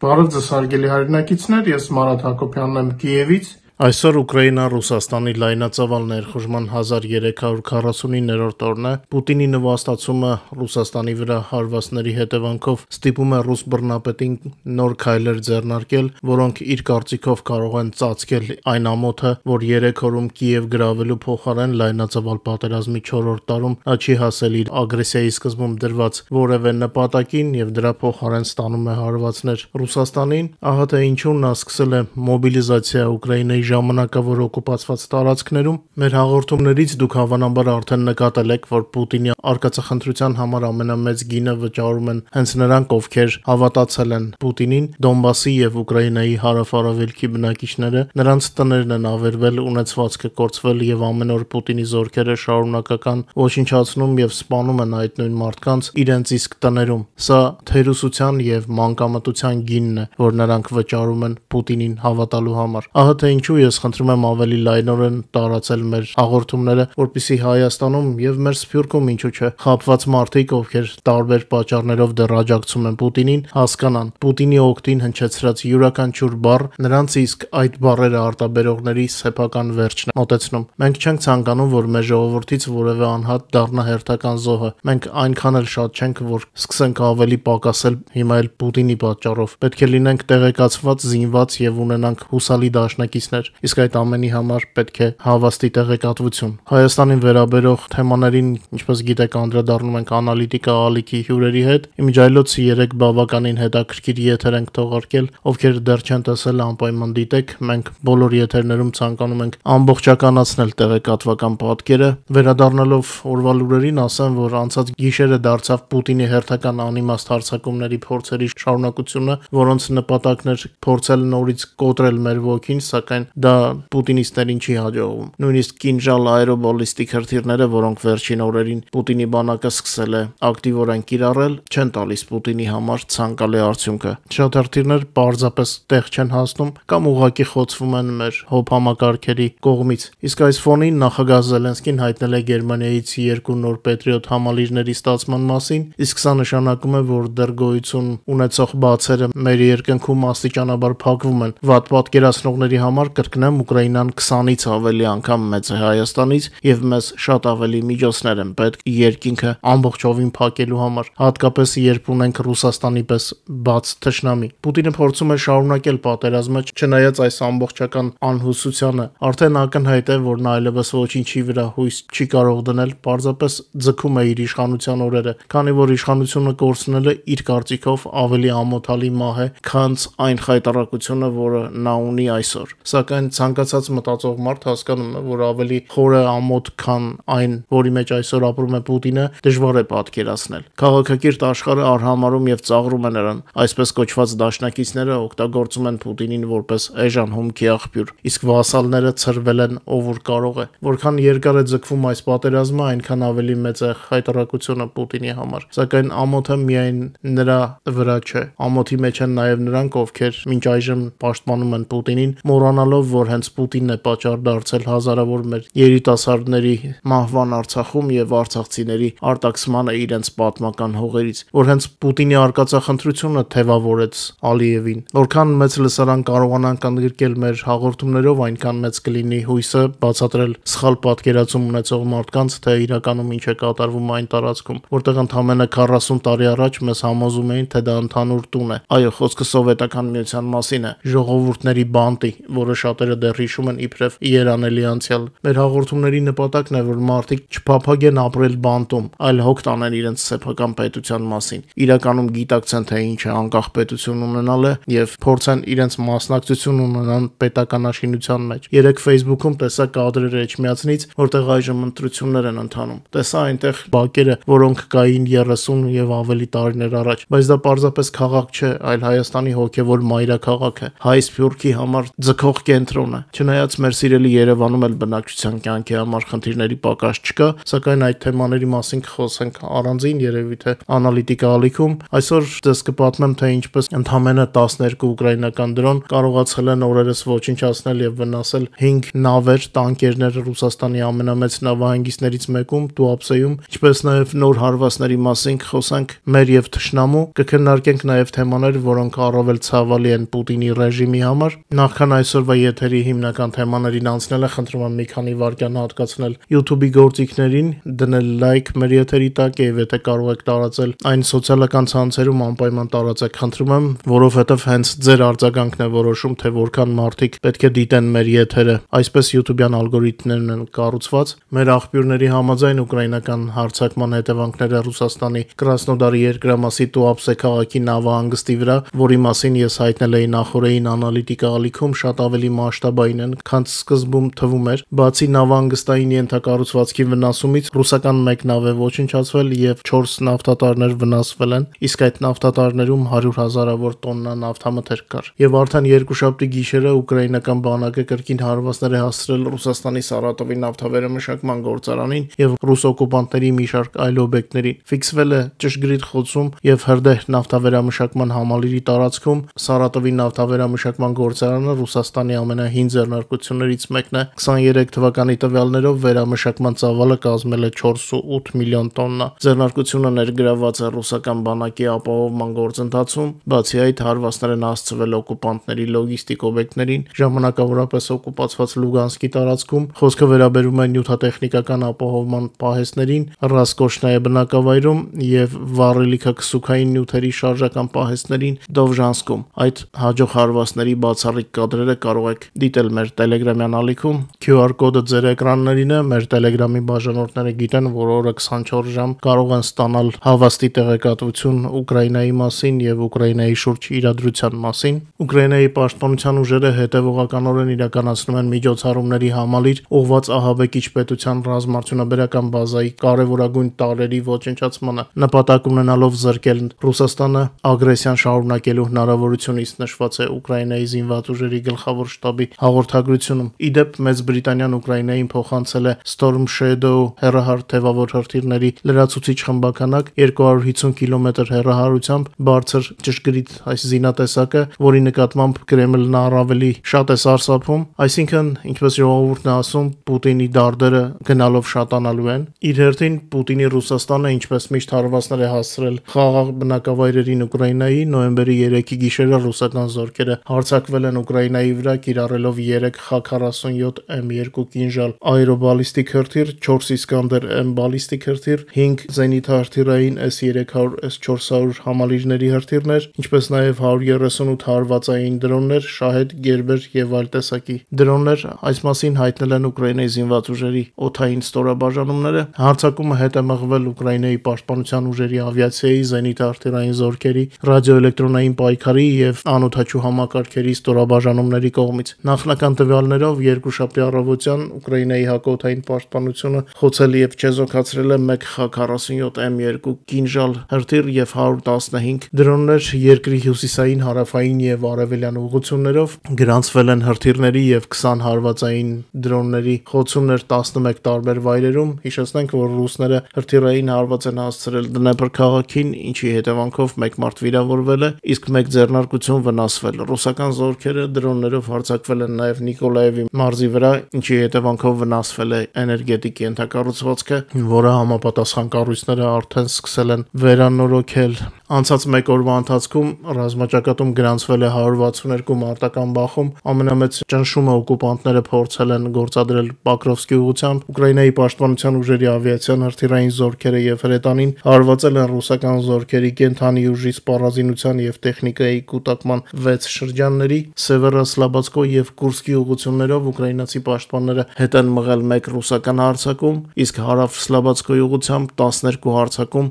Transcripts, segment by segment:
Բարև ձեզ հարգելի հայրենակիցներ, ես Մարատ Հակոբյանն եմ Կիևից։ Այսօր Ուկրաինան Ռուսաստանի լայնածավալ ներխուժման 1349-րդ օրն է։ Պուտինի նվաստացումը Ռուսաստանի վրա հարվածների հետևանքով ստիպում է ռուս բռնապետին նոր քայլեր ձեռնարկել, որոնք իր կարծիքով կարող են ծածկել այն ամոթը, որ 3 օրում Կիև գրավելու փոխարեն լայնածավալ պատերազմի 4-րդ տարում նա չի հասել իր ագրեսիայի սկզբում դրված որևէ նպատակին եւ դրա փոխարեն ստանում է հարվածներ Ռուսաստանին։ Ահա թե ինչու նա սկսել է մոբիլիզացիա Ուկրաինայի ժամանակավոր օկուպացված տարածքներում։ Մեր հաղորդումներից դուք հավանաբար արդեն նկատել եք, որ Պուտինի արկածախնդրության համար ամենամեծ գինը վճարում են հենց նրանք, ովքեր հավատացել են Պուտինին, Դոնբասի եւ Ուկրաինայի հարավ-արևելքի բնակիչները, նրանց տներն են ավերվել, ունեցվածքը կորցվել եւ ամեն օր Պուտինի զորքերը շարունակական ոչնչացնում եւ սպանում են այդ նույն մարդկանց իրենց իսկ տներում։ Սա թերուսության եւ մանկամտության գինն է, որ նրանք վճարում են Պուտինին հավատալու համար։ Ահա թե ինչու ես խնդրում եմ ավելի լայնորեն տարածել մեր հաղորդումները, որպեսզի Հայաստանում եւ մեր Սփյուռքում ինչու՞ չէ խաբված մարդիկ, ովքեր տարբեր պատճառներով դեռ աջակցում են Պուտինին, հասկանան Պուտինի օգտին հնչեցրած յուրաքանչյուր բառ նրանց իսկ այդ բառերը արտաբերողների սեփական վերջն է մոտեցնում։ Մենք չենք ցանկանում, որ մեր ժողովրդից որևէ անհատ դառնա հերթական զոհը։ Մենք այնքան էլ շատ չենք, որ սկսենք ավելի պակասել հիմա էլ Պուտինի պատճառով։ Պետք է լինենք տեղեկացված, զինված եւ ունենանք հուսալի դաշնակիցներ, իսկ այդ ամենի համար պետք է հավաստի տեղեկատվություն։ Հայաստանին վերաբերող թեմաներին, ինչպես գիտեք, անդրադառնում ենք Անալիտիկա ալիքի հյուրերի հետ։ Իմիջայլոց 3 բավականին հետաքրքիր եթեր ենք թողարկել, ովքեր դեռ չեն տեսել, անպայման դիտեք։ Մենք բոլոր եթերներում ցանկանում ենք ամբողջականացնել տեղեկատվական պատկերը։ Վերադառնալով օրվա լուրերին, ասեմ, որ անցած գիշերը դարձավ Պուտինի հերթական անիմաստ հարձակումների փորձերի շարունակությունը, որոնց նպատակն էր փորձել նորից կոտրել մեր ոգին, սակայն դա պուտինիստներին չի հաջողվում։ Նույնիսկ կինժալ աերոբալիստիկ հրթիռները, որոնք վերջին օրերին Պուտինի բանակը սկսել է ակտիվորեն կիրառել, չեն տալիս Պուտինի համար ցանկալի արդյունքը։ Շատ հրթիռներ պարզապես տեղ չեն հասնում կամ ուղղակի խոցվում են մեր հոբ համակարգերի կողմից։ Իսկ այս ֆոնին նախագահ Զելենսկին հայտնել է Գերմանիայից 2 նոր Պետրիոտ համալիրների ստացման մասին, իսկ սա նշանակում է, որ դեռ գոյություն ունեցող բացերը մեր երկնքում աստիճանաբար փակվում են։ Վատ պատկերացնողների համար կրկնեմ, Ուկրաինան 20-ից ավելի անգամ մեծ է Հայաստանից եւ մեզ շատ ավելի միջոցներ են պետք երկինքը ամբողջովին փակելու համար, հատկապես երբ ունենք Ռուսաստանի պես բաց թշնամի։ Պուտինը փորձում է շարունակել պատերազմը, չնայած այս ամբողջական անհուսությանը։ Արդեն ակնհայտ է, որ նա այլևս ոչինչի վրա հույս չի կարող դնել, պարզապես ձգում է իր իշխանության օրերը, քանի որ իշխանությունը կորցնելը իր կարծիքով ավելի ամոթալի մահ է, քան այն խայտառակությունը, որը նա ունի այսօր։ Սակայն ցանկացած մտածող մարդ հասկանում է, որ ավելի խորը ամոթ, քան այն, որի մեջ այսօր ապրում է Պուտինը, դժվար է պատկերացնել։ Քաղաքակիրթ աշխարհը արհամարում եւ ծաղրում է նրան, այսպես կոչված դաշնակիցները օգտագործում են Պուտինին որպես էժան հումքի աղբյուր, իսկ վասալները ցրվել են ով որ կարող է։ Որքան երկար է ձգվում այս պատերազմը, այնքան ավելի մեծ է խայտառակությունը Պուտինի համար։ Սակայն ամոթը միայն նրա վրա չէ։ Ամոթի մեջ են նաեւ նրանք, ովքեր մինչ այժմ պաշտպանում են Պուտինին, մոռանալով, որ հենց Պուտինն է պատճառ դարձել հազարավոր մեր երիտասարդների մահվան Արցախում եւ արցախցիների արտաքսմանը իրենց պատմական հողերից, որ հենց Պուտինի արկածախնդրությունը թևավորեց Ալիևին։ Որքան մեծ լսարան կարողանանք ընդգրկել մեր հաղորդումներով, այնքան մեծ կլինի հույսը բացատրել սխալ պատկերացում ունեցող մարդկանց, թե իրականում ինչ է կատարվում այն տարածքում, որտեղ ընդամենը 40 տարի առաջ մեզ համոզում էին, թե դա ընդհանուր տուն է։ Այո, խոսքը սովետական միության մասին է, ժողովուրդների բանտի, որը շատերը դեռ հիշում են իբրև իերանելի անցյալ։ Մեր հաղորդումների նպատակն է, որ մարդիկ չփափագեն ապրել բանտում, այլ հոգ տանեն իրենց սեփական պետության մասին, իրականում գիտակցեն, թե ինչ է անկախ պետություն ունենալը եւ փորձեն իրենց մասնակցություն ունենան պետականաշինության մեջ։ Երեք Facebook-ում տեսա կադրեր Էջմիածնից, որտեղ այժմ ընտրություններ են ընթանում։ Տեսա այնտեղ բակերը, որոնք կային 30 եւ ավելի տարիներ առաջ, բայց դա պարզապես քաղաք չէ, այլ Հայաստանի հոգեվոր մայրաքաղաք է։ Հայ Սփյուռքի համար ձգող կետ կենտրոնը։ Չնայած մեր սիրելի Երևանում էլ բնակչության կյանքի համար խնդիրների պակաս չկա, սակայն այդ թեմաների մասին կխոսենք առանձին, երևի թե անալիտիկա ալիքում։ Այսօր ձեզ կպատմեմ, թե ինչպես ընդամենը 12 ուկրաինական դրոն կարողացել են օրերս ոչնչացնել եւ վնասել 5 նավեր, տանկերներ Ռուսաստանի ամենամեծ նավահանգիստներից մեկում՝ Туапսեում, ինչպես նաեւ նոր հարվածների մասին կխոսենք մեր եւ թշնամու, կքննարկենք նաեւ թեմաներ, որոնք առավել ցավալի են Պուտինի ռեժիմի համար։ Նախքան այսօրվա եթերի հիմնական թեմաներին անցնելը, խնդրում եմ մի քանի վայրկյան հատկացնել YouTube-ի գործիքներին, դնել լայք մեր եթերի տակ եւ եթե կարող եք տարածել այն սոցիալական ցանցերում, անպայման տարածեք, խնդրում եմ, որովհետեւ հենց ձեր արձագանքն է որոշում, թե որքան մարդիկ պետք է դիտեն մեր եթերը։ Այսպես YouTube-յան ալգորիթմներն են կառուցված։ Մեր աղբյուրների համաձայն ուկրաինական հարձակման հետևանքները Ռուսաստանի Կրասնոդարի երկրամասի Туапսե քաղաքի նավահանգստի վրա, որի մասին ես հայտնել էի նախորդային անալիտիկա ալիքում, շատ ավելի մասշտաբային են, քան սկզբում թվում էր։ Բացի նավահանգստային ենթակառուցվածքի վնասումից, ռուսական 1 նավ է ոչնչացվել եւ 4 նավթատարներ վնասվել են, իսկ այդ նավթատարներում 100,000-ավոր տոննա նավթամթերք կար։ Եւ արդեն երկուշաբթի գիշերը ուկրաինական բանակը կրկին հարվածներ է հասցրել Ռուսաստանի Սարատովի նավթավերամշակման գործարանին եւ ռուս օկուպանտների մի շարք այլ օբյեկտներին։ Ֆիքսվել է ճշգրիտ խոցում եւ հրդեհ նավթավերամշակման համալիրի տարածքում։ Սարատովի նավթավերամշակման գործարանը Ռուսաստանի ամենահին ձեռնարկություններից մեկն է։ 23 թվականի տվյալներով վերամշակման ծավալը կազմել է 4.8 միլիոն տոննա։ Ձեռնարկությունը ներգրավված է ռուսական բանակի ապահովման գործընթացում, բացի այդ հարվածներ են հասցվել օկուպանտների լոգիստիկ օբյեկտներին, ժամանակավորապես օկուպացված Լուգանսկի տարածքում, խոսքը վերաբերում է նյութատեխնիկական ապահովման պահեստներին, Ռասկոշնայե բնակավայրում եւ վառելիքաքսուքային նյութերի շարժական պահեստներին Դովժանսկում։ Այդ հաջող հարվածների բացառիկ կադրերը կարող եք դիտել մեր Telegram-յան ալիքում։ QR կոդը ձեր էկրաններին է, մեր Telegram-ի բաժանորդները գիտեն, որ օրը 24 ժամ կարող են ստանալ հավաստի տեղեկատվություն Ուկրաինայի մասին եւ Ուկրաինայի շուրջ իրադրության մասին։ Ուկրաինայի պաշտպանության ուժերը հետևողականորեն իրականացնում են միջոցառումների համալիր ուղղված ահաբեկիչ պետության ռազմարդյունաբերական բազայի կարևորագույն տարրերի ոչնչացմանը, նպատակ ունենալով զրկել Ռուսաստանը ագրեսիան շարունակելու հնարավորությունից, նշված է Ուկրաինայի զինված ուժերի գլխավոր շտաբի հաղորդագրությունում։ Իդեպ Մեծ Բրիտանիան Ուկրաինային փոխանցել է Storm Shadow հեռահար թևավոր հրթիռների լրացուցիչ խմբականակ 250 կիլոմետր հեռահարությամբ բարձր ճշգրիտ այս զինատեսակը, որի նկատմամբ Կրեմլն առավել շատ է սարսափում, այսինքն, ինչպես ժողովուրդն է ասում, Պուտինի դարդերը գնալով շատանալու են։ Իր հերթին Պուտինի Ռուսաստանը, ինչպես միշտ, հարվածներ է հասցրել խաղաղ բնակավայրերին Ուկրաինայի։ Նոյեմբերի 3-ի գիշերը ռուսական զորքերը հարձակվել են Ուկրաինայի վրա, կիրառելով 3 Խա-47 M2 կինժալ աերոբալիստիկ հրթիռ, 4 Իսկանդեր-M բալիստիկ հրթիռ, 5 զենիթահրթիռային S-300, S-400 համալիրների հրթիռներ, ինչպես նաև 138 հարվածային դրոններ, շահեդ, գերբեր եւ այլ տեսակի դրոններ։ Այս մասին հայտնել են Ուկրաինայի զինված ուժերի օդային ստորաբաժանումները։ Հարձակումը հետ է մղվել Ուկրաինայի պաշտպանության ուժերի ավիացիայի, զենիթահրթիռային զորքերի, ռադիոէլեկտրոնային պայքարի եւ անօդաչու համակարգերի ստորաբաժանումների կողմից։ Նախնական տվյալներով երկուշաբթի առավոտյան Ուկրաինայի հակաօդային պաշտպանությունը խոցել եւ չեզոքացրել է 1 Խա-47 M2 կինժալ հրթիռ եւ 115 դրոններ երկրի հյուսիսային, հարավային եւ արևելյան ուղղություններով։ Գրանցվել են հրթիռների եւ 20 հարվածային դրոնների խոցումներ 11 տարբեր վայրերում։ Հիշեցնենք, որ ռուսները հրթիռային հարված են հասցրել Դնեպր քաղաքին, ինչի հետևանքով 1 մարդ վիրավորվել է, իսկ 1 ձեռնարկություն վնասվել։ Ռուսական զորքերը դրոններով հարձակվել են նաեւ Նիկոլաևի մարզի վրա, ինչի հետևանքով վնասվել է էներգետիկ ենթակառուցվածքը, որը համապատասխան կառույցները արդեն սկսել են վերանորոգել։ Անցած 1 օրվա ընթացքում ռազմաճակատում գրանցվել է 162 մարտական բախում։ Ամենամեծ ճնշումը օկուպանտները փորձել են գործադրել Պոկրովսկի ուղղությամբ։ Ուկրաինայի պաշտպանության ուժերի ավիացիան, հրթիռային զորքերը եւ հրետանին հարվածել են ռուսական զորքերի կենթանի ուժի սպառազինության եւ տեխնիկայի կուտակման 6 շրջանների։ Սևերոսլաբադսկո եւ Կուրսկի ուղղություններով ուկրաինացի պաշտպանները հետ են մղել 1 ռուսական հարձակում, իսկ հարավ Սլաբադսկոյի ուղղությամբ 12 հարձակում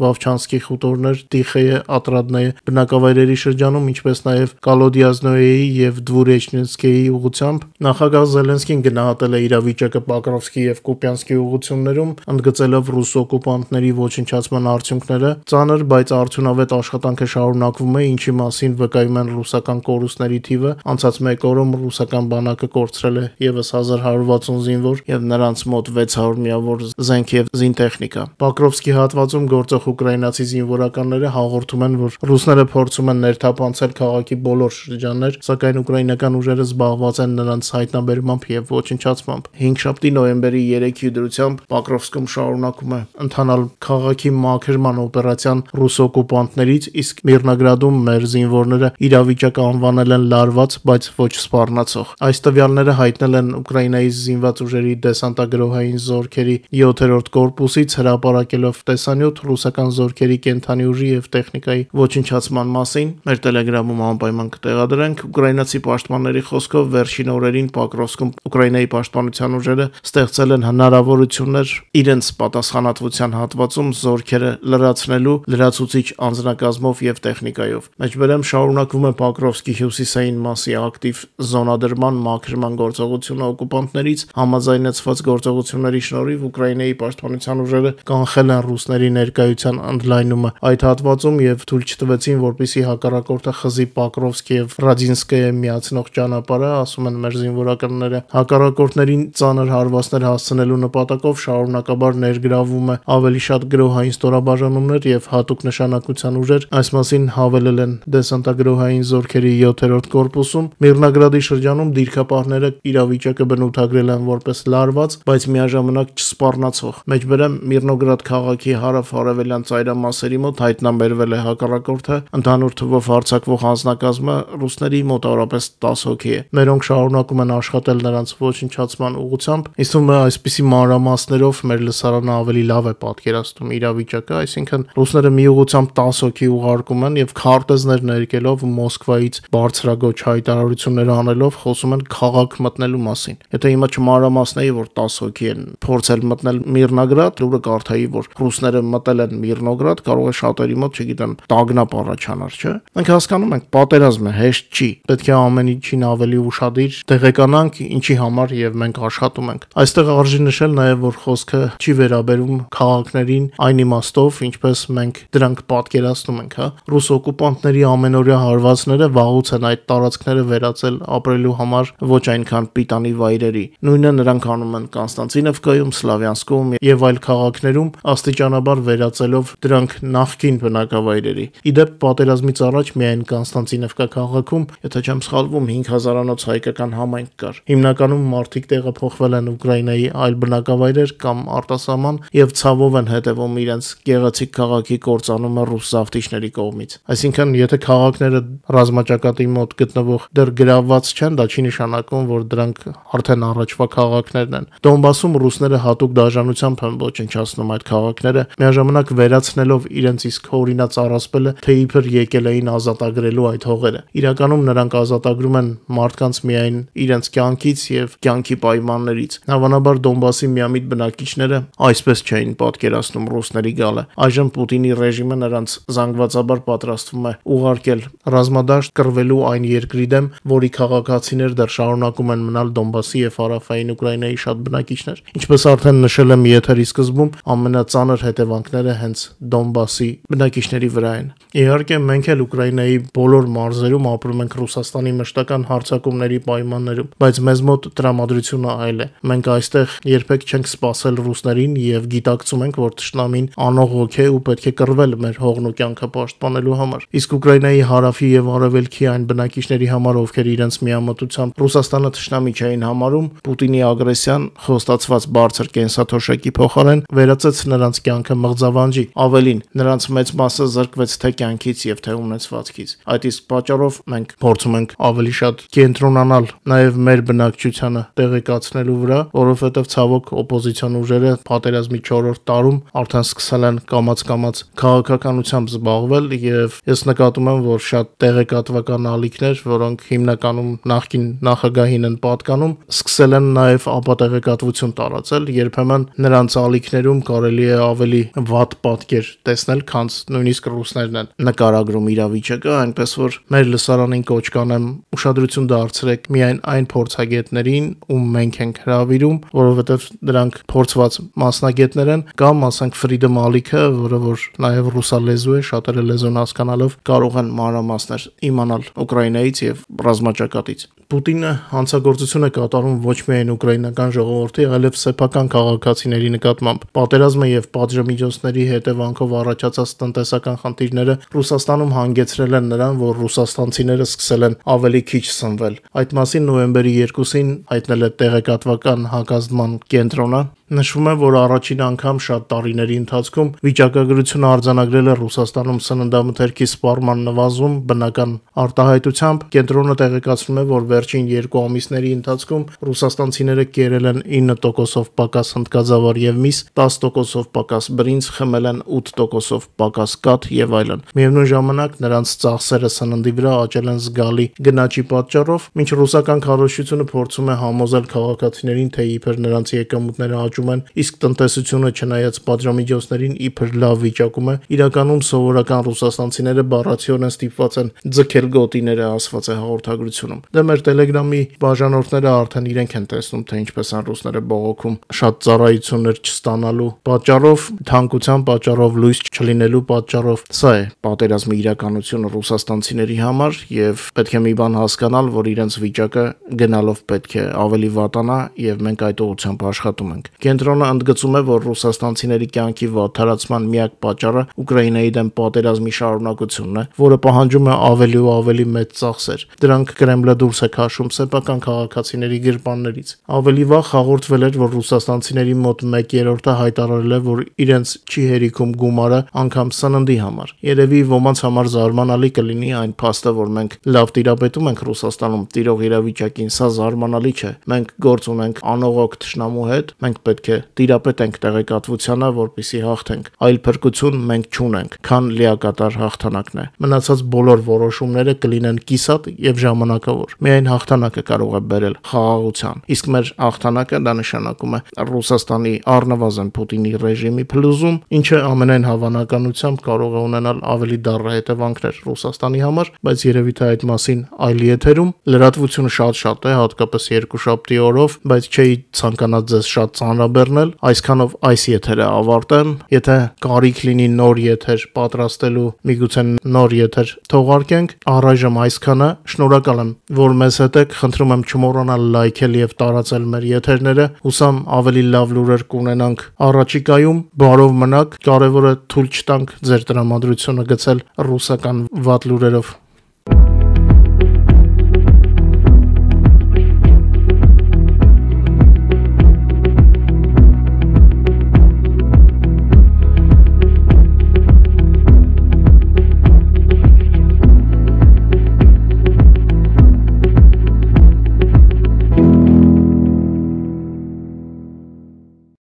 Վավչանսկի խուտորներ, Տիխեյե, Ատրադնեյե բնակավայրերի շրջանում, ինչպես նաեւ Կալոդիազնոյեի եւ Դվուրեչնինսկեի ուղղությամբ։ Նախագահ Զելենսկին գնահատել է իրավիճակը Պոկրովսկի եւ Կուպյանսկի ուղղություններում, ընդգծելով ռուս օկուպանտների ոչնչացման արդյունքները։ Ծանր, բայց արդյունավետ աշխատանքը շարունակվում է, ինչի մասին վկայում են ռուսական կորուստների թիվը։ Անցած անցած 1 օրում ռուսական բանակը կորցրել է եւս 1160 զինվոր եւ նրանց մոտ 600 միավոր զենք եւ զինտեխնիկա։ Պոկրովսկի հատվածում գործող ուկրաինացի զինվորականները հաղորդում են, որ ռուսները փորձում են ներթափանցել քաղաքի բոլոր շրջաններ, սակայն ուկրաինական ուժերը զբաղված են նրանց հայտնաբերմամբ եւ ոչնչացմամբ։ 5 նոյեմբերի 3-ի դրությամբ Պոկրովսկում շարունակում է ընթանալ քաղաքի մաքրման օպերացիան ռուս օկուպանտներից, իսկ Միրնոգրադում մեր զինվորները իրավիճակը անվանել են լարված, բայց ոչ սպառնացող։ Այս տվյալները հայտնել են Ուկրաինայի զինված ուժերի դեսանտագրոհային զորքերի 7-րդ կորպուսից, հրապարակելով տեսանյութ ռուսական զորքերի կենթանի ուժի եւ տեխնիկայի ոչնչացման մասին։ Մեր Telegram-ում անպայման կտեղադրենք։ Ուկրաինացի պաշտպանների խոսքով վերջին օրերին Պոկրովսկում Ուկրաինայի պաշտպանության ուժերը ստեղծել են հնարավորություններ իրենց պատասխանատվության հատվածում զորքերը լրացնելու լրացուցիչ անձնակազմով եւ տեխնիկայով։ Մեջբերեմ շարունակվում է Պոկրովսկի հյուսիսային մասի ակտիվ զոնադրման մաքրման գործողությունը օկուպանտներից, համաձայնեցված գործողությունների շնորհիվ Ուկրաինայի պաշտպանության ուժերը կանխել են ռուսների ներկայության ընդլայնումը այդ հատվածում եւ թույլ չտվեցին, որպեսզի հակառակորդը խզի Պոկրովսկ եւ Ռադինսկայը միացնող ճանապարհը, ասում են մեր զինվորականները։ Հակառակորդներին ծանր հարվածներ հասցնելու նպատակով շարունակաբար ներգրավում է ավելի շատ գրոհային ստորաբաժանումներ եւ հատուկ նշանակության ուժեր, այս մասին հավելել են դեսանտագրոհային զորքերի 7-րդ կորպուսում։ Միրնոգրադի շրջանում դիրքապահները իրավիճակը բնութագրել են որպես լարված, բայց միաժամանակ չսպառնացող։ Մեջբերեմ Միրնոգրադ քաղաքի հարավ-արևելյան ծայրամասերի մոտ հայտնաբերվել է հակառակորդը, ընդհանուր թվով հարձակվող անձնակազմը ռուսների մոտավորապես 10 հոգի է։ Մերոնք շարունակում են աշխատել նրանց ոչնչացման ուղղությամբ։ Իսկում է այսպիսի մանրամասներով մեր լսարանը ավելի լավ է պատկերացնում իրավիճակը, այսինքն ռուսները մի ուղղությամբ 10 հոգի ուղարկում են եւ քարտեզներ ներկելով Մոսկվայից բարձրագոչ հայտարարություններ անելով խոսում են քաղաք մտնելու մասին։ Եթե հիմա չմանրամասնեի, որ 10 հոգի են փորձել մտնել Միրնոգրադ, լուրը կարդայի, որ ռուսները մտել են Միրնոգրադ, կարող է շատերի մոտ, չգիտեմ, տագնապ առաջանար, չէ՞։ Մենք հասկանում ենք, պատերազմը հեշտ չի։ Պետք է ամեն ինչին ավելի ուշադիր տեղեկանանք, ինչի համար եւ մենք աշխատում ենք։ Այստեղ արժի նշել նաեւ, որ խոսքը չի վերաբերում քաղաքներին այն իմաստով, ինչպես մենք դրանք պատկերացնում ենք, հա։ Ռուս օկուպանտների ամենօրյա հարվածները վաղուց են այդ տարածքները վերածել ապրելու համար ոչ այնքան պիտանի վայրերի։ Նույնը նրանք անում են Կոնստանտինովկայում, Սլավյանսկում եւ այլ քաղաքներում, աստիճանաբար վերածելով դրանք նախկին բնակավայրերի։ Իդեպ պատերազմից առաջ միայն Կոնստանտինովկա քաղաքում, եթե չեմ սխալվում, 5000-անոց հայկական համայնք կար։ Հիմնականում մարդիկ տեղափոխվել են Ուկրաինայի այլ բնակավայրեր կամ արտասահման եւ ցավով են հետևում իրենց գեղեցիկ քաղաքի կործանումը ռուս զավթիչների կողմից։ Այսինքն, եթե քաղաքները ռազմաճակատի մոտ գտնվող դեռ գրավված չեն, դա չի նշանակում, որ դրանք արդեն առաջվա քաղաքներն են։ Դոնբասում ռուսները հատուկ դաժանությամբ են ոչնչացնում այդ քաղաքները, միաժամանակ վերացնելով իրենց իսկ օրինաց առասպելը, թե իբր եկել էին ազատագրելու այդ հողերը։ Իրականում նրանք ազատագրում են մարդկանց միայն իրենց կյանքից եւ կյանքի պայմաններից։ Հավանաբար Դոնբասի միամիտ բնակիչները այսպես չէին պատկերացնում ռուսների գալը։ Այժմ Պուտինի ռեժիմը նրանց զանգվածաբար պատրաստվում է ուղարկել ռազմադաշտ կռվելու այն երկրի դեմ, որի քաղաքացիներ դեռ շարունակում են մնալ Դոնբասի եւ հարավային Ուկրաինայի շատ բնակիչներ։ Ինչպես արդեն նշել եմ եթերի սկզբում, ամենածանր հետևանքները հենց Դոնբասի բնակիչների վրա են։ Իհարկե, մենք էլ Ուկրաինայի բոլոր մարզերում ապրում ենք Ռուսաստանի մշտական հարձակումների պայմաններում, բայց մեզ մոտ տրամադրությունը այլ է։ Մենք այստեղ երբեք չենք սпасել ռուսներին եւ գիտակցում ենք, որ թշնամին անողոք է ու պետք է կռվել մեր հողն ու կյանքը պաշտպանելու համար։ Իսկ Ուկրաինայի հարավի եւ արևելքի այն բնակիչների համար, ովքեր իրենց միամտությամբ Ռուսաստանը թշնամի չէին համարում, Պուտինի ագրեսիան խոստացված բարձր կենսաթոշակի փոխարեն վերածեց նրանց կյանքը մղձավանջի։ Ավելին, նրանց մեծ մասը զրկվեց թե կյանքից եւ թե ունեցվածքից։ Այդ իսկ պատճառով մենք փորձում ենք ավելի շատ կենտրոնանալ նաեւ մեր բնակչությանը տեղեկացնելու վրա, որովհետեւ ցավոք օպոզիցիոն ուժերը պատերազմի 4-րդ տարում արդեն սկսել են կամաց-կամաց քաղաքականությամբ զբաղվել եւ ես նկատում եմ, որ շատ տեղեկատվական ալիքներ, որոնք հիմնականում նախկին նախագահին են պատկանում, սկսել են նաեւ ապատեղեկատվություն տարածել։ Երբեմն նրանց ալիքներում կարելի է ավելի վատ պատկեր տեսնել, քան նույնիսկ ռուսներն են նկարագրում իրավիճակը, այնպես որ մեր լսարանին կոչ կանեմ ուշադրություն դարձրեք միայն այն փորձագետներին, ում մենք ենք հրավիրում, որովհետև դրանք փորձված մասնագետներ են, կամ ասենք Freedom Ալիքը, որը որ նաև ռուսալեզու է, շատերը լեզուն հասկանալով կարող են մանրամասներ իմանալ Ուկրաինայից եւ ռազմաճակատից։ Պուտինը հանցագործություն է կատարում ոչ միայն ուկրաինական ժողովրդի, այլև սեփական քաղաքացիների նկատմամբ։ Պատերազմը եւ պատժամիջոցների հետևանքով առաջացած տնտեսական խնդիրները Ռուսաստանում հանգեցրել են նրան, որ ռուսաստանցիները սկսել են ավելի քիչ սնվել։ Այդ մասին նոյեմբերի 2-ին հայտնել է տեղեկատվական հակազդման կենտրոնը։ Նշվում է, որ առաջին անգամ շատ տարիների ընթացքում վիճակագրությունը արձանագրել է Ռուսաստանում սննդամթերքի սպառման նվազում բնական արտահայտությամբ։ Կենտրոնը տեղեկացնում է, որ վերջին 2 ամիսների ընթացքում ռուսաստանցիները կերել են 9%-ով պակաս հնդկաձավար եւ միս, 10%-ով պակաս բրինձ, խմել են 8%-ով պակաս կաթ եւ այլն։ Միևնույն ժամանակ նրանց ծախսերը սննդի վրա աճել են զգալի գնաճի պատճառով, մինչ ռուսական քարոզչությունը փորձում է համոզել քաղաքացիներին, թե իբր նրանց եկամուտները աճում են, իսկ տնտեսությունը չնայած պատժամիջոցներին իբր լավ վիճակում է, իրականում սովորական ռուսաստանցիները բառացիորեն ստիպված են ձգել գոտիները, ասված է հաղորդագրությունում։ Դե մեր Telegram-ի բաժանորդները արդեն իրենք են տեսնում, թե ինչպես են ռուսները բողոքում շատ ծառայություններ չստանալու պատճառով, թանկության պատճառով, լույս չլինելու պատճառով։ Սա է պատերազմի իրականությունը ռուսաստանցիների համար եւ պետք է մի բան հասկանալ, որ իրենց վիճակը գնալով պետք է ավելի վատանա եւ մենք այդ ուղղությամբ աշխատում ենք։ Կենտրոնը ընդգծում է, որ ռուսաստանցիների կյանքի վատթարացման միակ պատճառը Ուկրաինայի դեմ պատերազմի շարունակությունն է, որը պահանջում է ավելի ու ավելի մեծ ծախսեր։ Դրանք Կրեմլը դուրս է քաշում սեփական քաղաքացիների գրպաններից։ Ավելի վաղ հաղորդվել էր, որ ռուսաստանցիների մոտ 1/3-ը հայտարարել է, որ իրենց չի հերիքում գումարը անգամ սննդի համար։ Երևի ոմանց համար զարմանալի կլինի այն փաստը, որ մենք լավ տիրապետում ենք Ռուսաստանում տիրող իրավիճակին, սա զարմանալի չէ։ Մենք գործ ունենք անողոք թշնամու հետ, մենք պետք է տիրապետենք տեղեկատվությանը, որպեսզի հաղթենք։ Այլ փրկություն մենք չունենք, քան լիակատար հաղթանակն է։ Մնացած բոլոր որոշումները կլինեն կիսատ եւ ժամանակավոր։ Միայն հաղթանակը կարող է բերել խաղաղության։ Իսկ մեր հաղթանակը դա նշանակում է Ռուսաստանի առնվազն Պուտինի ռեժիմի փլուզում, ինչը ամենայն հավանականությամբ կարող է ունենալ ավելի դառը հետևանքներ Ռուսաստանի համար, բայց երևի թե այդ մասին այլ եթերում։ Լրատվությունը շատ է, հատկապես երկուշաբթի օրով, բայց չէի ցանկանալ ձեզ շատ ծանրաբեռնել, այսքանով այս եթերը ավարտեմ։ Եթե կարիք լինի նոր եթեր պատրաստելու, միգուցե նոր եթեր թողարկենք, առայժմ այսքանը։ Շնորհակալ եմ, որ մեզ հետ եք, խնդրում եմ չմոռանալ լայքել եւ տարածել մեր եթերները։ Հուսամ ավելի լավ լուրեր կունենանք առաջիկայում։ Բարով մնաք, կարևորը թույլ չտանք ձեր տրամադրությունը գցել ռուսական վատ լուրերով։